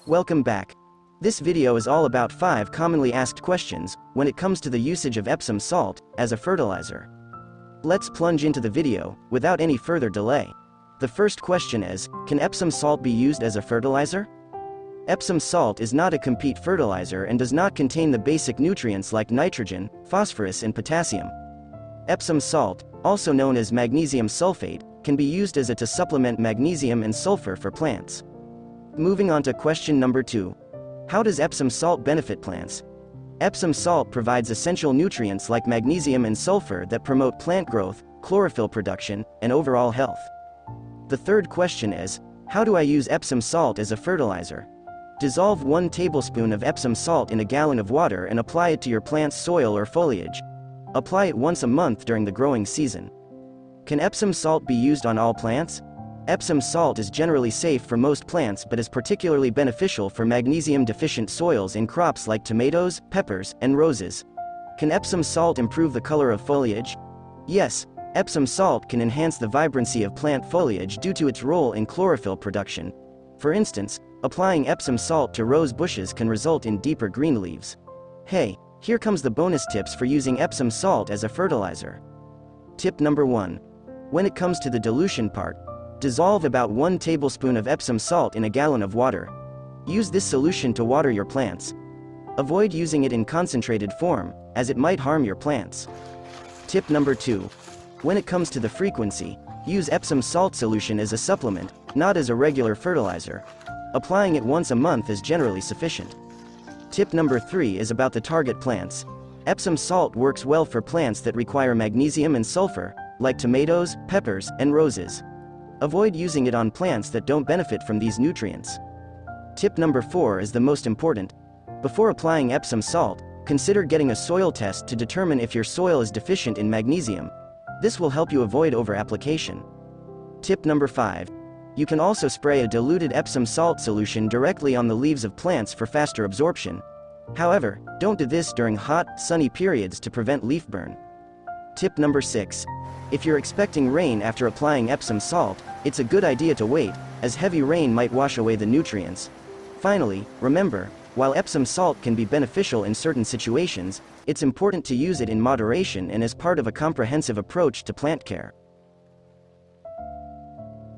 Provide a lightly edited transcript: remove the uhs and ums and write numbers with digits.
Welcome back. This video is all about 5 commonly asked questions when it comes to the usage of Epsom salt as a fertilizer. Let's plunge into the video without any further delay. The first question is, can Epsom salt be used as a fertilizer? Epsom salt is not a complete fertilizer and does not contain the basic nutrients like nitrogen, phosphorus and potassium. Epsom salt, also known as magnesium sulfate, can be used as to supplement magnesium and sulfur for plants. Moving on to question number 2. How does Epsom salt benefit plants? Epsom salt provides essential nutrients like magnesium and sulfur that promote plant growth, chlorophyll production, and overall health. The third question is, how do I use Epsom salt as a fertilizer? Dissolve 1 tablespoon of Epsom salt in a gallon of water and apply it to your plant's soil or foliage. Apply it once a month during the growing season. Can Epsom salt be used on all plants? Epsom salt is generally safe for most plants but is particularly beneficial for magnesium-deficient soils in crops like tomatoes, peppers, and roses. Can Epsom salt improve the color of foliage? Yes, Epsom salt can enhance the vibrancy of plant foliage due to its role in chlorophyll production. For instance, applying Epsom salt to rose bushes can result in deeper green leaves. Hey, here comes the bonus tips for using Epsom salt as a fertilizer. Tip number 1. When it comes to the dilution part, dissolve about 1 tablespoon of Epsom salt in a gallon of water. Use this solution to water your plants. Avoid using it in concentrated form, as it might harm your plants. Tip number 2. When it comes to the frequency, use Epsom salt solution as a supplement, not as a regular fertilizer. Applying it once a month is generally sufficient. Tip number 3 is about the target plants. Epsom salt works well for plants that require magnesium and sulfur, like tomatoes, peppers, and roses. Avoid using it on plants that don't benefit from these nutrients. Tip number 4 is the most important. Before applying Epsom salt, consider getting a soil test to determine if your soil is deficient in magnesium. This will help you avoid over-application. Tip number 5. You can also spray a diluted Epsom salt solution directly on the leaves of plants for faster absorption. However, don't do this during hot, sunny periods to prevent leaf burn. Tip number 6. If you're expecting rain after applying Epsom salt, it's a good idea to wait, as heavy rain might wash away the nutrients. Finally, remember, while Epsom salt can be beneficial in certain situations, it's important to use it in moderation and as part of a comprehensive approach to plant care.